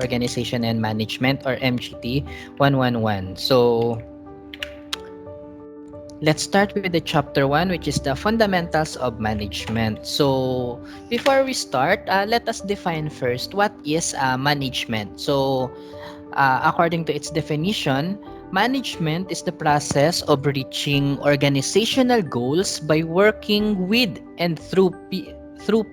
Organization and Management, or MGT 111. So let's start with the chapter 1, which is the fundamentals of management. So before we start, let us define first what is management. So according to its definition, management is the process of reaching organizational goals by working with and through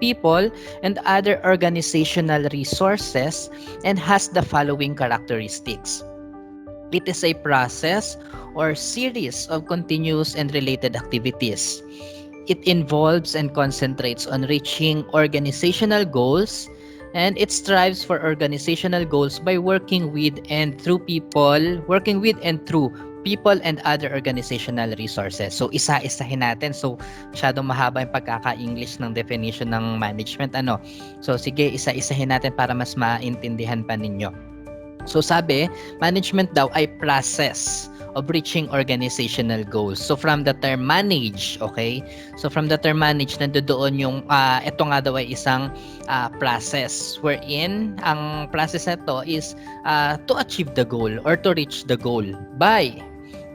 people and other organizational resources, and has the following characteristics. It is a process or series of continuous and related activities. It involves and concentrates on reaching organizational goals, and it strives for organizational goals by working with and through people and other organizational resources. So isa-isahin natin. So masyadong mahaba yung pagkaka-English ng definition ng management, ano. So sige, isa-isahin natin para mas maintindihan pa ninyo. So sabi, management daw ay process of reaching organizational goals. So from the term manage, okay? So from the term manage, nandoon yung, ito nga daw ay isang process wherein ang process na to is to achieve the goal or to reach the goal by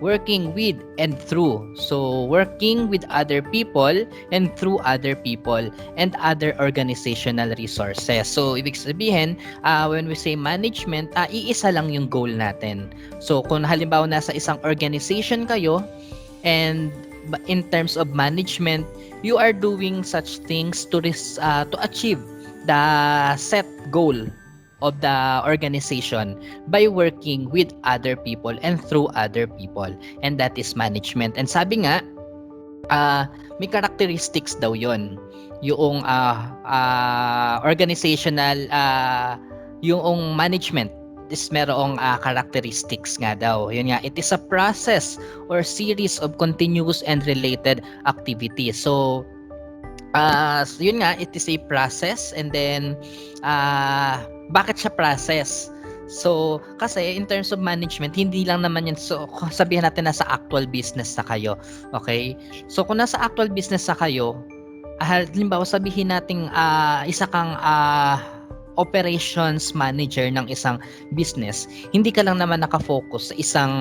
working with and through. So working with other people and through other people and other organizational resources. So ibig sabihin, when we say management, iisa lang yung goal natin. So kung halimbawa nasa isang organization kayo, and in terms of management, you are doing such things to achieve the set goal of the organization by working with other people and through other people, and that is management. And sabi nga, may characteristics daw yon yung organizational, yung management is merong characteristics nga daw. Yun nga, it is a process or series of continuous and related activities. So yun nga, it is a process, and then bakit siya process? So, kasi in terms of management, hindi lang naman yan. So, sabihin natin nasa actual business na kayo. Okay? So, kung nasa actual business na kayo, halimbawa sabihin natin isa kang operations manager ng isang business, hindi ka lang naman nakafocus sa isang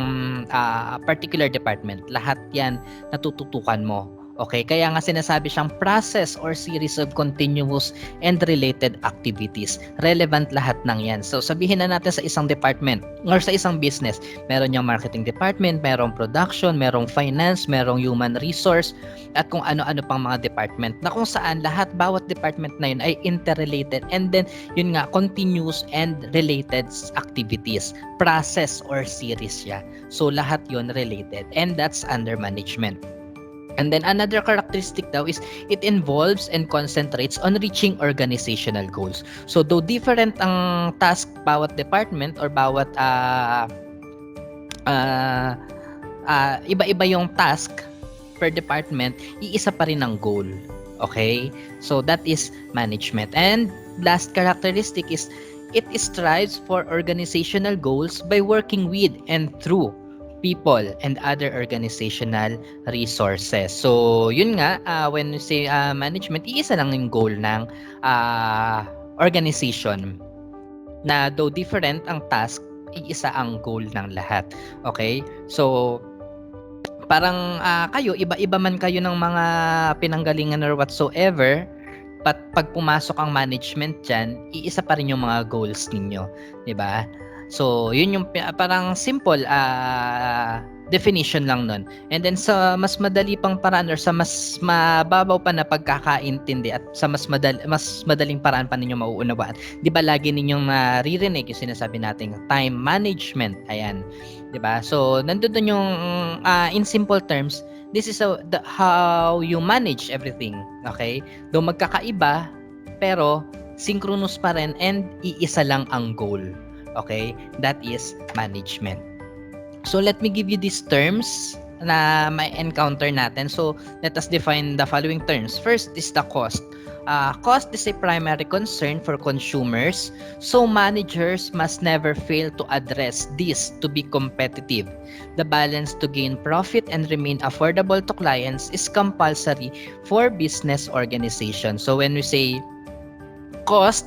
particular department. Lahat yan natututukan mo. Okay, kaya nga sinasabi siyang process or series of continuous and related activities. Relevant lahat ng yan. So sabihin na natin sa isang department or sa isang business, meron yung marketing department, merong production, merong finance, merong human resource, at kung ano-ano pang mga department na kung saan lahat, bawat department na yun ay interrelated, and then yun nga, continuous and related activities. Process or series siya. So lahat yun related, and that's under management. And then another characteristic daw is it involves and concentrates on reaching organizational goals. So though different ang task bawat department or bawat iba-iba yung task per department, iisa pa rin ang goal. Okay? So that is management. And last characteristic is it strives for organizational goals by working with and through people and other organizational resources. So, yun nga, when we say management, iisa lang yung goal ng organization. Na though different ang task, iisa ang goal ng lahat. Okay? So, parang kayo, iba-iba man kayo ng mga pinanggalingan or whatsoever, pag pumasok ang management dyan, iisa pa rin yung mga goals ninyo. Diba? So, yun yung parang simple definition lang nun. And then sa mas madali pang paraan or sa mas mababaw pa na pagkakaintindi at sa mas madaling paraan pa ninyo mauunawaan. 'Di ba lagi ninyong naririnig yung sinasabi nating time management. Ayan. 'Di ba? So, nandun yung in simple terms, this is how you manage everything. Okay? Though magkakaiba, pero synchronous pa rin and iisa lang ang goal. Okay? That is management. So let me give you these terms na may encounter natin. So let us define the following terms. First is the cost. Cost is a primary concern for consumers, so managers must never fail to address this to be competitive. The balance to gain profit and remain affordable to clients is compulsory for business organizations. So when we say cost,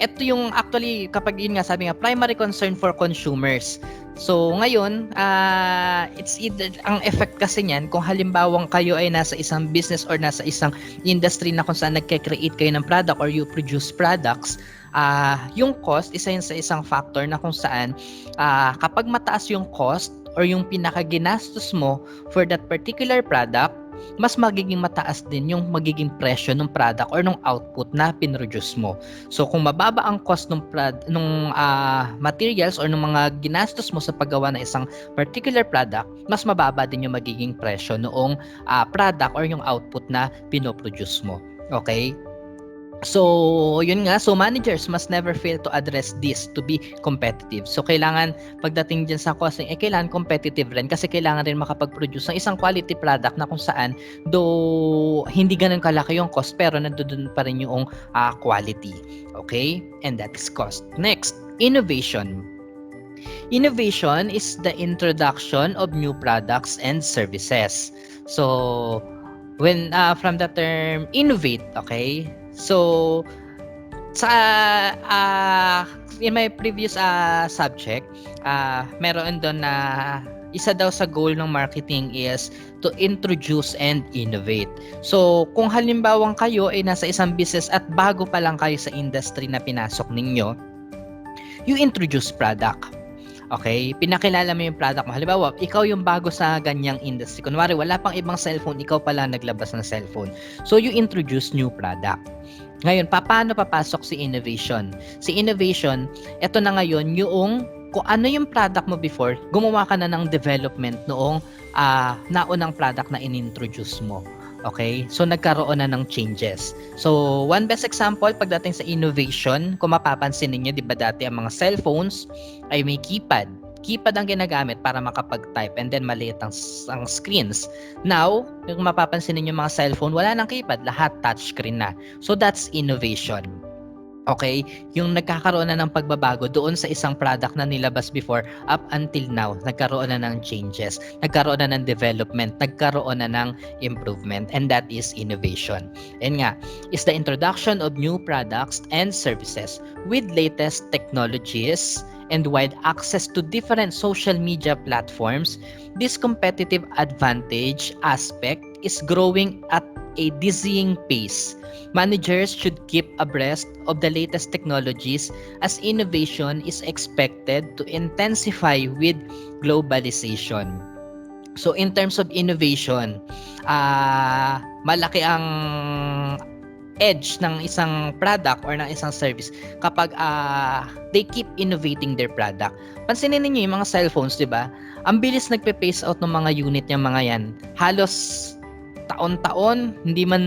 ito yung actually kapag yun nga sabi nga primary concern for consumers. So ngayon, it's either ang effect kasi niyan kung halimbawang kayo ay nasa isang business or nasa isang industry na kung saan nagke-create kayo ng product or you produce products, yung cost isa yun sa isang factor na kung saan kapag mataas yung cost or yung pinakaginastos mo for that particular product, mas magiging mataas din yung magiging presyo ng product or ng output na pinroduce mo. So kung mababa ang cost ng materials or ng mga ginastos mo sa paggawa ng isang particular product, mas mababa din yung magiging presyo noong product or yung output na pinoproduce mo. Okay? So, yun nga. So, managers must never fail to address this to be competitive. So, kailangan, pagdating dyan sa costing, kailangan competitive rin kasi kailangan rin makapag-produce ng isang quality product na kung saan, though hindi ganun kalaki yung cost, pero nandoon pa rin yung quality. Okay? And that is cost. Next, innovation. Innovation is the introduction of new products and services. So, when from the term innovate, okay? So, sa in my previous subject, meron doon na isa daw sa goal ng marketing is to introduce and innovate. So, kung halimbawang kayo ay nasa isang business at bago pa lang kayo sa industry na pinasok ninyo, you introduce product. Okay? Pinakilala mo yung product mo. Halimbawa, ikaw yung bago sa ganyang industry. Kunwari, wala pang ibang cellphone, ikaw pala naglabas ng cellphone. So, you introduce new product. Ngayon, paano papasok si innovation? Si innovation, ito na ngayon yung kung ano yung product mo before, gumawa ka na ng development noong naunang product na in-introduce mo. Okay? So, nagkaroon na ng changes. So, one best example, pagdating sa innovation, kung mapapansin ninyo, di ba dati ang mga cellphones ay may keypad. Keypad ang ginagamit para makapag-type and then maliit ang screens. Now, kung mapapansin ninyo mga cellphone, wala nang keypad, lahat touchscreen na. So, that's innovation. Okay, yung nagkakaroon na ng pagbabago doon sa isang product na nilabas before up until now, nagkaroon na ng changes, nagkaroon na ng development, nagkaroon na ng improvement, and that is innovation. And nga, is the introduction of new products and services with latest technologies and wide access to different social media platforms. This competitive advantage aspect is growing at a dizzying pace. Managers should keep abreast of the latest technologies as innovation is expected to intensify with globalization. So in terms of innovation, malaki ang edge ng isang product or ng isang service kapag they keep innovating their product. Pansinin niyo yung mga cellphones, 'di ba? Ang bilis nagpe-phase out ng mga unit yung mga 'yan. Halos taon-taon, hindi man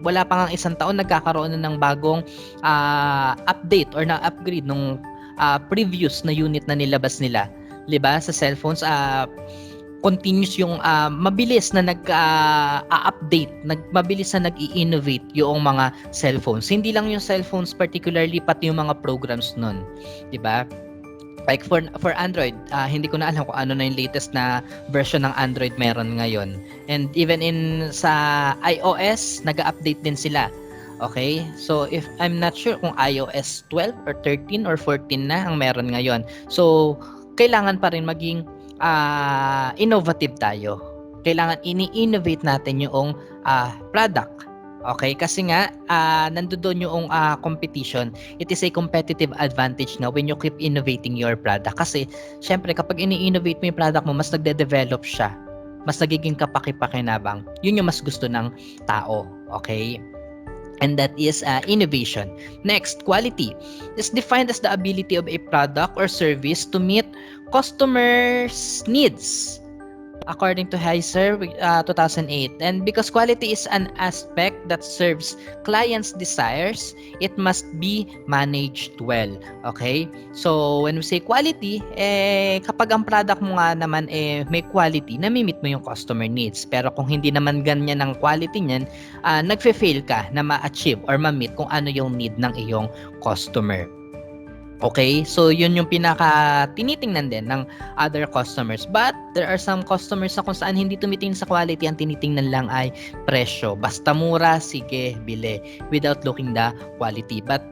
wala pa nga isang taon nagkakaroon na ng bagong update or na upgrade nung previous na unit na nilabas nila. 'Di ba? Sa cellphones continuous yung mabilis na nag-update, mabilis na nag-i-innovate yung mga cellphones. Hindi lang yung cellphones particularly, pati yung mga programs nun. 'Di ba? Like for Android, hindi ko na alam kung ano na yung latest na version ng Android meron ngayon. And even sa iOS, nag-update din sila. Okay? So if I'm not sure kung iOS 12 or 13 or 14 na ang meron ngayon. So kailangan pa rin maging innovative tayo. Kailangan ini-innovate natin yung product. Okay, kasi nga nandoon yung competition. It is a competitive advantage na when you keep innovating your product. Kasi syempre kapag ini-innovate mo yung product mo, mas nagde-develop siya. Mas nagiging kapaki-pakinabang. Yun yung mas gusto ng tao. Okay? And that is innovation. Next, quality is defined as the ability of a product or service to meet customers' needs, according to Heiser 2008. And because quality is an aspect that serves clients' desires, it must be managed well. Okay? So, when we say quality, kapag ang product mo nga naman may quality, namimit mo yung customer needs. Pero kung hindi naman ganyan ang quality niyan, nagfe-fail ka na ma-achieve or ma-meet kung ano yung need ng iyong customer. Okay? So, yun yung pinaka tinitingnan din ng other customers. But, there are some customers na kung saan hindi tumitingin sa quality, ang tinitingnan lang ay presyo. Basta mura, sige, bili. Without looking the quality. But,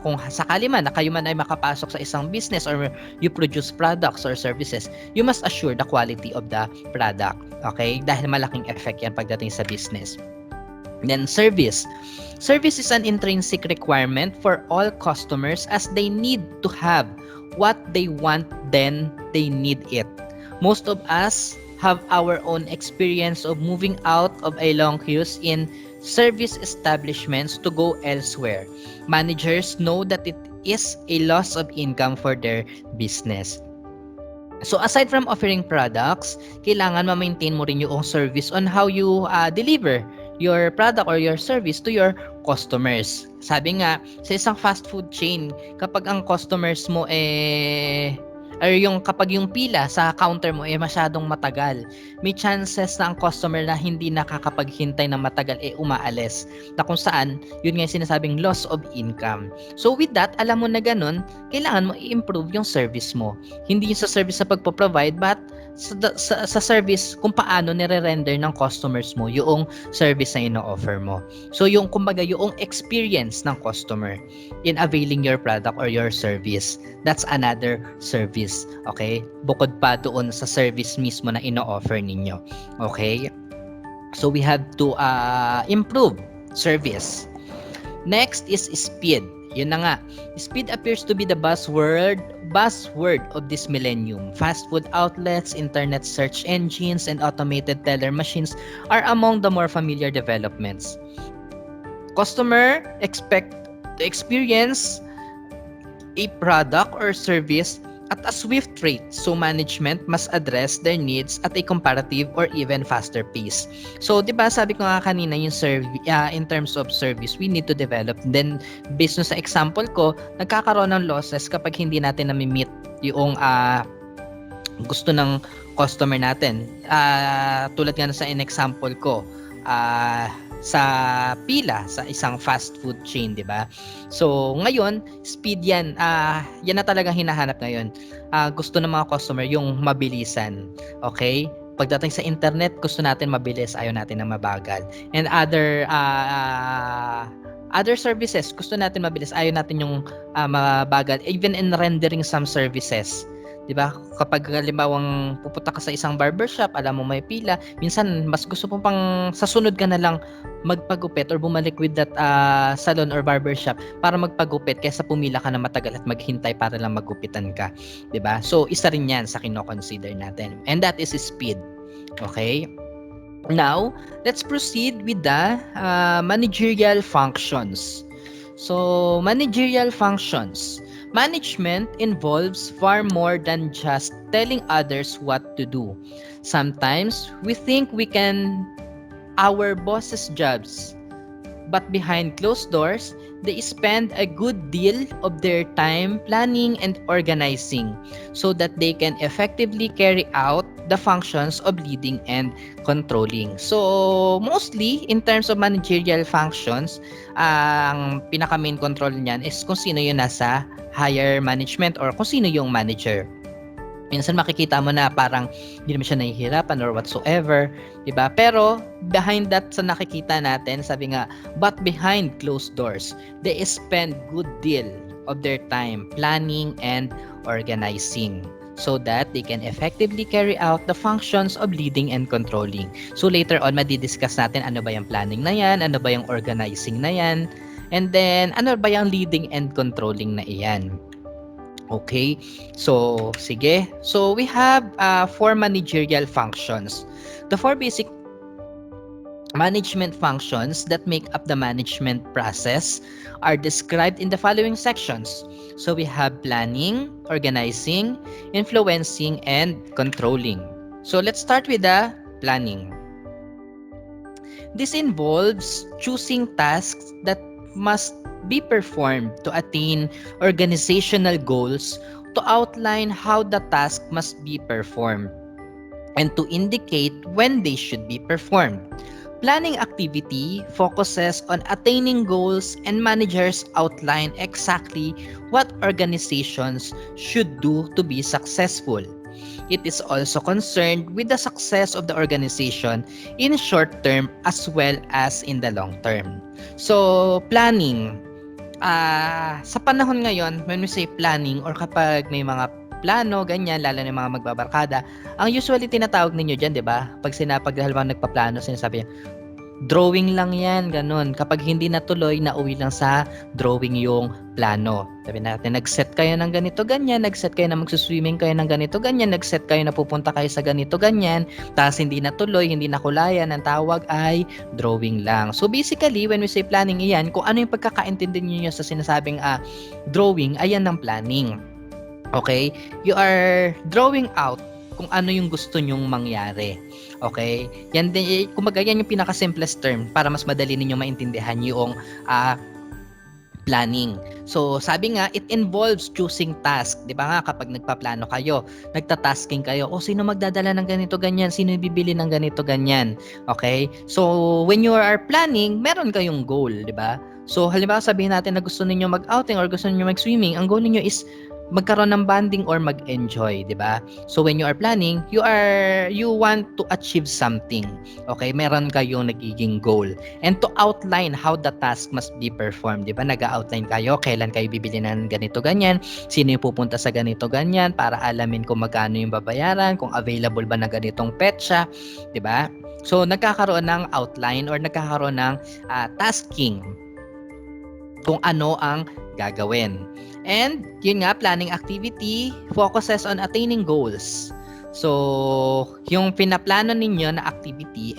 kung sakali man na kayo man ay makapasok sa isang business or you produce products or services, you must assure the quality of the product. Okay? Dahil malaking effect yan pagdating sa business. Then service. Service is an intrinsic requirement for all customers as they need to have what they want then they need it. Most of us have our own experience of moving out of a long queues in service establishments to go elsewhere. Managers know that it is a loss of income for their business. So aside from offering products, kailangan ma-maintain mo rin yung service on how you deliver your product or your service to your customers. Sabi nga, sa isang fast food chain, kapag ang customers mo or yung kapag yung pila sa counter mo masyadong matagal, may chances na ang customer na hindi nakakapaghintay ng matagal umaalis. Na kung saan, yun nga yung sinasabing loss of income. So with that, alam mo na ganun, kailangan mo i-improve yung service mo. Hindi yung sa service na pagpo-provide, but sa service kung paano nire-render ng customers mo yung service na ino-offer mo. So yung kumbaga yung experience ng customer in availing your product or your service, that's another service. Okay? Bukod pa doon sa service mismo na ino-offer ninyo. Okay? So we have to improve service. Next is speed. Yun na nga. Speed appears to be the buzzword of this millennium. Fast food outlets, internet search engines, and automated teller machines are among the more familiar developments. Customer expect to experience a product or service at a swift rate, so management must address their needs at a comparative or even faster pace. So, 'di ba sabi ko nga kanina yung in terms of service, we need to develop. Then based on sa example ko, nagkakaroon ng losses kapag hindi natin na-meet yung gusto ng customer natin. Tulad nga sa in-example ko, sa pila sa isang fast food chain, 'di ba? So, ngayon, speed 'yan. Yan na talagang hinahanap ngayon. Gusto ng mga customer yung mabilisan. Okay? Pagdating sa internet, gusto natin mabilis, ayaw natin ng mabagal. And other services, gusto natin mabilis, ayaw natin yung mabagal. Even in rendering some services, 'di ba? Kapag halimbawang pupunta ka sa isang barbershop, alam mo may pila, minsan mas gusto mo pang sa sunod ka na lang magpagupit or bumalik with that salon or barbershop para magpagupit kaysa pumila ka na matagal at maghintay para lang magupitan ka, 'di ba? So isa rin 'yan sa kino-consider natin. And that is speed. Okay? Now, let's proceed with the managerial functions. So, managerial functions. Management involves far more than just telling others what to do. Sometimes, we think we can our boss's jobs, but behind closed doors, they spend a good deal of their time planning and organizing so that they can effectively carry out the functions of leading and controlling. So, mostly, in terms of managerial functions, ang pinaka-main control niyan is kung sino yung nasa higher management or kung sino yung manager. Minsan makikita mo na parang hindi naman siya nahihirapan or whatsoever, 'di ba? Pero behind that sa nakikita natin, sabi nga, but behind closed doors, they spend good deal of their time planning and organizing so that they can effectively carry out the functions of leading and controlling. So later on, madidiscuss natin ano ba yung planning na yan, ano ba yung organizing na yan, and then ano ba yung leading and controlling na iyan. Okay, so sige. So we have 4 managerial functions. The 4 basic management functions that make up the management process are described in the following sections. So we have planning, organizing, influencing, and controlling. So let's start with the planning. This involves choosing tasks that must be performed to attain organizational goals, to outline how the task must be performed, and to indicate when they should be performed. planning activity focuses on attaining goals, and managers outline exactly what organizations should do to be successful. It is also concerned with the success of the organization in short term as well as in the long term. So, planning. Sa panahon ngayon, when we say planning or kapag may mga plano, ganyan, lalo na yung mga magbabarkada, ang usually tinatawag ninyo dyan, di ba? Pag halimbawa nagpaplano, sinasabi niya, drawing lang yan, ganun. Kapag hindi natuloy, nauwi lang sa drawing yung plano. Sabi natin, nag-set kayo ng ganito, ganyan, nag-set kayo na magsuswimming kayo ng ganito, ganyan, nag-set kayo na pupunta kayo sa ganito, ganyan, tapos hindi natuloy, hindi nakulayan, ang tawag ay drawing lang. So basically, when we say planning, iyan, kung ano yung pagkakaintindi niyo sa sinasabing drawing, ayan ang planning. Okay? You are drawing out kung ano yung gusto nyong mangyari. Okay? Yan din, kumbaga yan yung pinaka-simplest term para mas madali ninyong maintindihan yung planning. So, sabi nga, it involves choosing task. Di ba nga, kapag nagpaplano kayo, nagtatasking kayo, sino magdadala ng ganito, ganyan? Sino bibili ng ganito, ganyan? Okay? So, when you are planning, meron kayong goal, di ba? So, halimbawa sabihin natin na gusto niyo mag-outing or gusto niyo mag-swimming, ang goal niyo is magkaroon ng bonding or mag-enjoy, 'di ba? So when you are planning, you want to achieve something. Okay, meron kayong nagiging goal. And to outline how the task must be performed, 'di ba? Nag-outline kayo kailan kayo bibili ng ganito ganyan, sino yung pupunta sa ganito ganyan para alamin kung magkano yung babayaran, kung available ba na ganitong petsa, 'di ba? So nagkakaroon ng outline or nagkakaroon ng tasking kung ano ang gagawin. And yun nga, planning activity focuses on attaining goals. So, yung pinaplano ninyo na activity,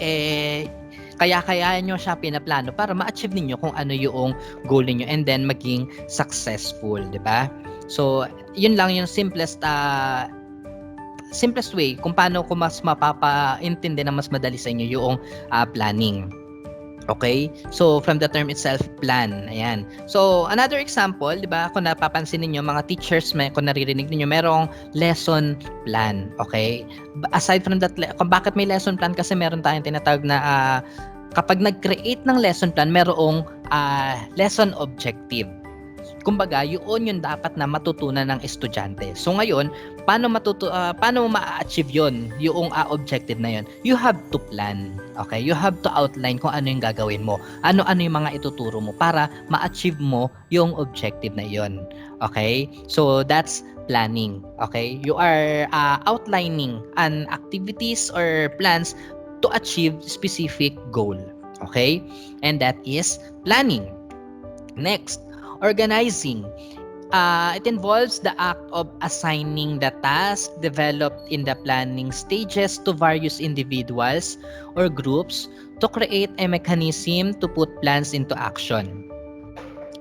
kaya nyo siya pinaplano para ma-achieve ninyo kung ano yung goal ninyo and then maging successful, di ba? So, yun lang yung simplest way kung paano ko mas mapapaintindi na mas madali sa inyo yung planning. Okay? So, from the term itself, plan. Ayan. So, another example, di ba, kung napapansin niyo mga teachers, kung naririnig niyo merong lesson plan. Okay? Aside from that, kung bakit may lesson plan, kasi meron tayong tinatawag na kapag nag-create ng lesson plan, merong lesson objective. Kumbaga, yun yung dapat na matutunan ng estudyante. So ngayon, paano ma-achieve yun, yung objective na yun? You have to plan. Okay? You have to outline kung ano yung gagawin mo. Ano-ano yung mga ituturo mo para ma-achieve mo yung objective na yun. Okay? So that's planning. Okay? You are outlining an activities or plans to achieve specific goal. Okay? And that is planning. Next, organizing. It involves the act of assigning the task developed in the planning stages to various individuals or groups to create a mechanism to put plans into action.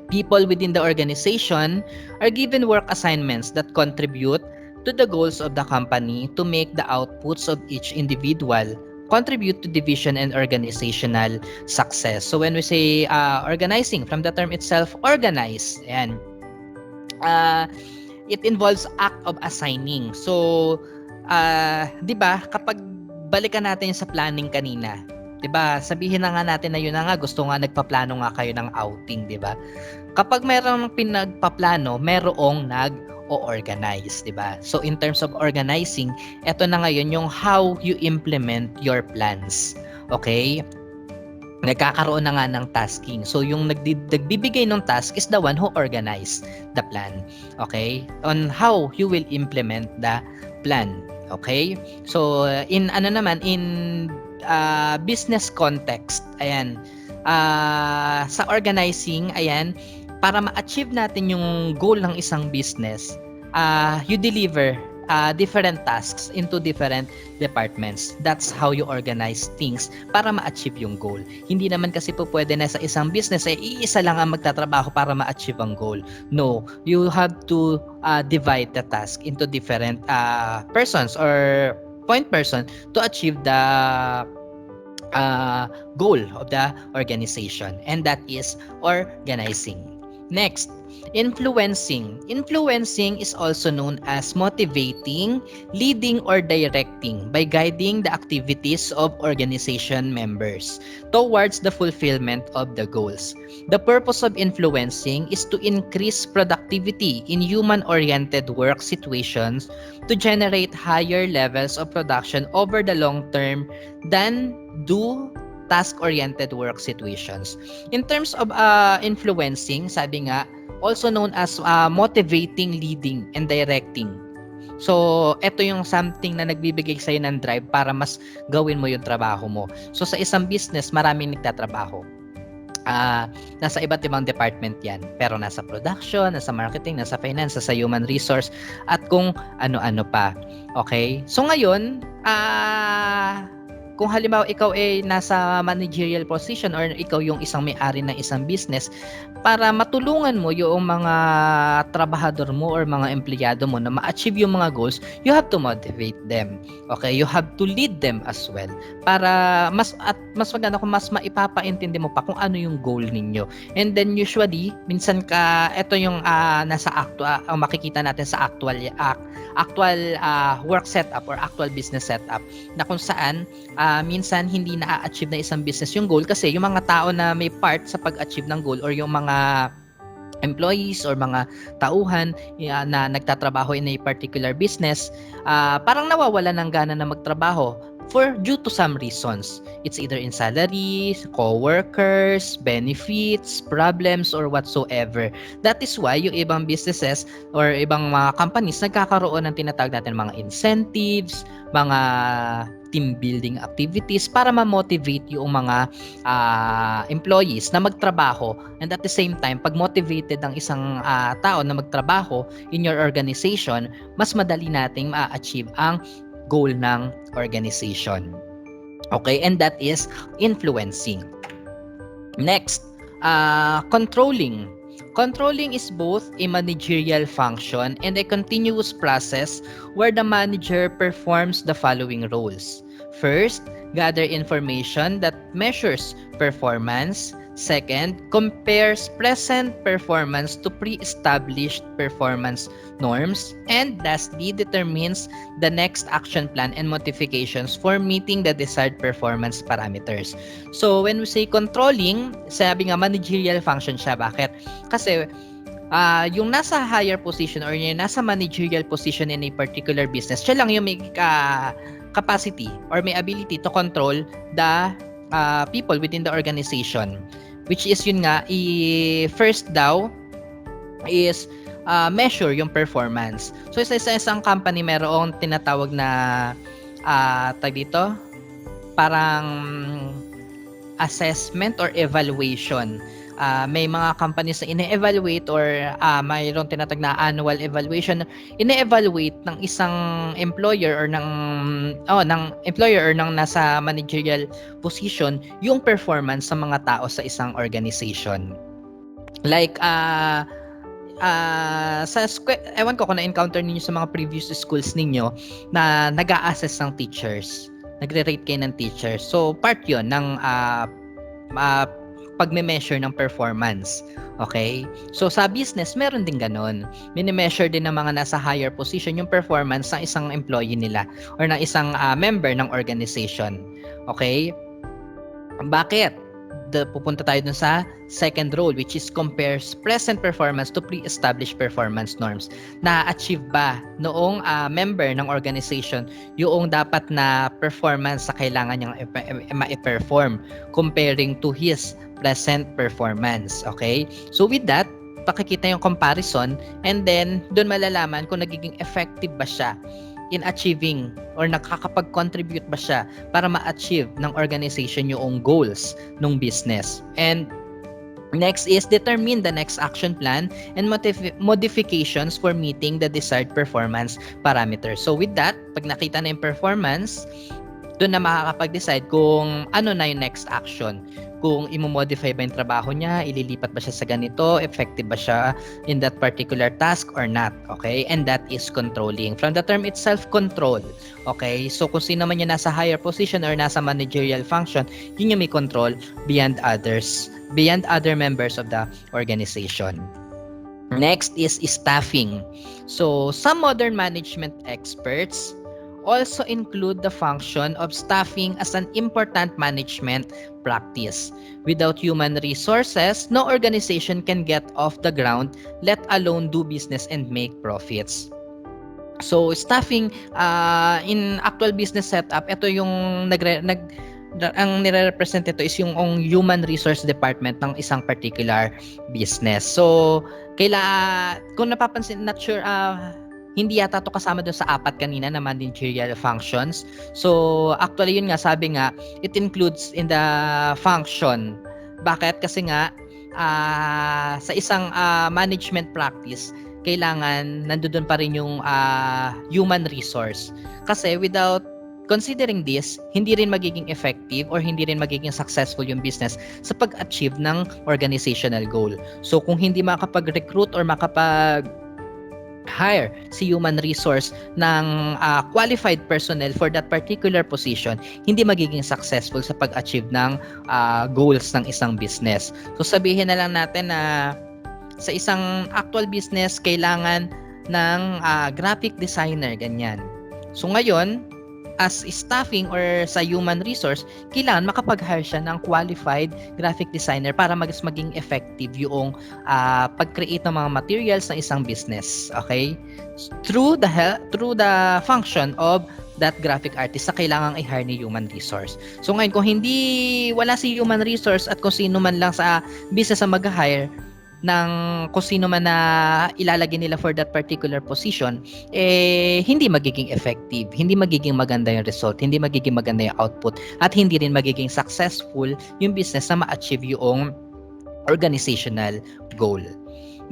People within the organization are given work assignments that contribute to the goals of the company to make the outputs of each individual contribute to division and organizational success. So when we say organizing, from the term itself, organize, ayan, it involves act of assigning. So, 'di ba, kapag balikan natin sa planning kanina, 'di ba? Sabihin na nga natin na yun na nga gusto nga nagpaplano nga kayo ng outing, 'di ba? Kapag mayroong pinagpaplano, merong nag-o-organize, 'di ba? So in terms of organizing, eto na ngayon yung how you implement your plans. Okay? Nagkakaroon na nga ng tasking. So, yung nagbibigay ng task is the one who organize the plan. Okay? On how you will implement the plan. Okay? So, in business context, ayan, sa organizing, ayan, para ma-achieve natin yung goal ng isang business, you deliver different tasks into different departments. That's how you organize things para ma-achieve yung goal. Hindi naman kasi po pwede na sa isang business iisa lang ang magtatrabaho para ma-achieve ang goal. No, you have to divide the task into different persons or point person to achieve the goal of the organization, and that is organizing. Next, influencing. Influencing is also known as motivating, leading, or directing by guiding the activities of organization members towards the fulfillment of the goals. The purpose of influencing is to increase productivity in human-oriented work situations to generate higher levels of production over the long term than do task-oriented work situations. In terms of influencing, sabi nga, also known as motivating, leading, and directing. So, ito yung something na nagbibigay sa'yo ng drive para mas gawin mo yung trabaho mo. So, sa isang business, maraming nagtatrabaho. Nasa iba't ibang department yan. Pero nasa production, nasa marketing, nasa finance, nasa human resource, at kung ano-ano pa. Okay? So, ngayon, kung halimbawa ikaw ay nasa managerial position or ikaw yung isang may-ari ng isang business, para matulungan mo yung mga trabahador mo or mga empleyado mo na ma-achieve yung mga goals, you have to motivate them. Okay? You have to lead them as well. Para mas maganda kung mas maipapaintindi mo pa kung ano yung goal ninyo. And then usually, minsan ito yung nasa ang makikita natin sa actual work setup or actual business setup na kung saan minsan hindi na-achieve na isang business yung goal kasi yung mga tao na may part sa pag-achieve ng goal or yung mga employees or mga tauhan na nagtatrabaho in a particular business, parang nawawala ng gana na magtrabaho due to some reasons. It's either in salaries, co-workers, benefits, problems, or whatsoever. That is why yung ibang businesses or ibang mga companies nagkakaroon ng tinatawag natin mga incentives, mga team building activities para ma-motivate yung mga employees na magtrabaho, and at the same time pag motivated ang isang tao na magtrabaho in your organization, mas madali nating ma-achieve ang goal ng organization. Okay, and that is influencing. Next, controlling. Controlling is both a managerial function and a continuous process where the manager performs the following roles. First, gather information that measures performance. Second, compares present performance to pre-established performance norms. And lastly, determines the next action plan and modifications for meeting the desired performance parameters. So, when we say controlling, sabi nga managerial function siya. Bakit? Kasi yung nasa higher position or yung nasa managerial position in a particular business, siya lang yung may capacity or may ability to control the people within the organization, which is yun nga first daw is measure yung performance. So sa isang company merong tinatawag na tag dito parang assessment or evaluation. May mga companies na ine-evaluate or mayroong tinatag na annual evaluation, ine-evaluate ng isang employer or ng employer or ng nasa managerial position yung performance sa mga tao sa isang organization. Like ewan ko kung na-encounter ninyo sa mga previous schools ninyo na nag-a-assess ng teachers, nagre-rate kayo ng teachers. So part yon ng pagme-measure ng performance. Okay? So sa business, meron din ganun. Mini-measure din ng mga nasa higher position yung performance ng isang employee nila or ng isang member ng organization. Okay? Bakit? Pupunta tayo dun sa second role, which is compares present performance to pre-established performance norms. Na-achieve ba noong member ng organization yung dapat na performance sa kailangan niyang ma-perform comparing to his present performance. Okay? So with that, pakikita yung comparison and then doon malalaman kung nagiging effective ba siya in achieving or nakakapag-contribute ba siya para ma-achieve ng organization yung goals ng business. And next is determine the next action plan and modifications for meeting the desired performance parameters. So with that, pag nakita na yung performance, doon na makakapag-decide kung ano na yung next action. Kung imo-modify ba yung trabaho niya, ililipat ba siya sa ganito, effective ba siya in that particular task or not. Okay? And that is controlling. From the term itself, control. Okay? So kung sino man yung nasa higher position or nasa managerial function, yun yung may control beyond others, beyond other members of the organization. Next is staffing. So, some modern management experts also include the function of staffing as an important management practice. Without human resources, no organization can get off the ground, let alone do business and make profits. So staffing in actual business setup, ito yung ang nire-represent ito is yung human resource department ng isang particular business. So kung napapansin, not sure, hindi yata to kasama doon sa apat kanina na managerial functions. So actually yun nga, sabi nga it includes in the function. Bakit? Kasi nga sa isang management practice, kailangan nandoon pa rin yung human resource. Kasi without considering this, hindi rin magiging effective or hindi rin magiging successful yung business sa pag-achieve ng organizational goal. So kung hindi makapag-recruit or hire si human resource ng qualified personnel for that particular position, hindi magiging successful sa pag-achieve ng goals ng isang business. So sabihin na lang natin na sa isang actual business, kailangan ng graphic designer, ganyan. So ngayon, as staffing or sa human resource, kailangan makapag-hire siya ng qualified graphic designer para maging effective yung pag-create ng mga materials ng isang business. Okay? Through the function of that graphic artist sa kailangang i-hire ni human resource. So ngayon, kung wala si human resource at kung sino man lang sa business ang mag-hire ng kung sino man na ilalagay nila for that particular position, hindi magiging effective, hindi magiging maganda yung result, hindi magiging maganda yung output, at hindi rin magiging successful yung business na ma-achieve yung organizational goal.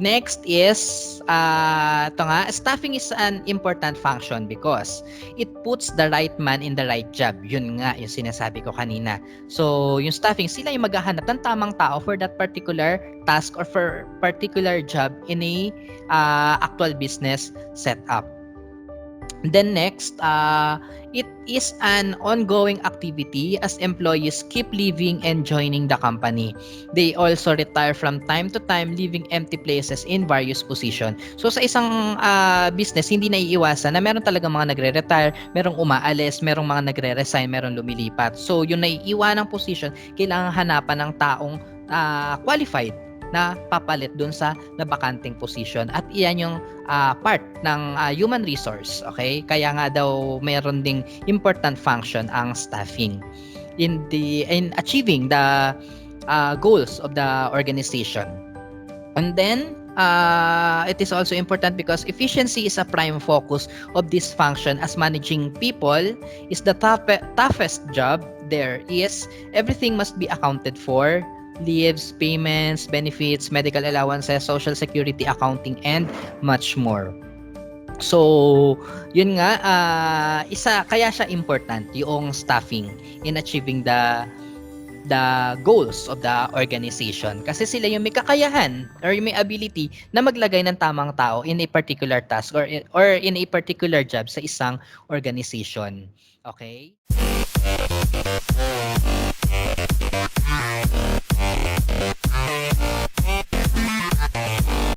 Next is, ito nga, staffing is an important function because it puts the right man in the right job. Yun nga, yung sinasabi ko kanina. So, yung staffing, sila yung maghahanap ng tamang tao for that particular task or for particular job in a actual business setup. Then next, it is an ongoing activity as employees keep leaving and joining the company. They also retire from time to time, leaving empty places in various positions. So sa isang business, hindi naiiwasan na meron talaga mga nagre-retire, merong umaalis, merong mga nagre-resign, merong lumilipat. So yung naiiwanang position, kailangan hanapan ng taong qualified na papalit dun sa nabakanting position, at iyan yung part ng human resource. Okay, kaya nga daw mayroon ding important function ang staffing in achieving the goals of the organization. And then it is also important because efficiency is a prime focus of this function, as managing people is the toughest job there is. Everything must be accounted for: leaves, payments, benefits, medical allowances, social security, accounting, and much more. So, yun nga, kaya siya important yung staffing in achieving the goals of the organization, kasi sila yung may kakayahan or yung may ability na maglagay ng tamang tao in a particular task or in a particular job sa isang organization. Okay?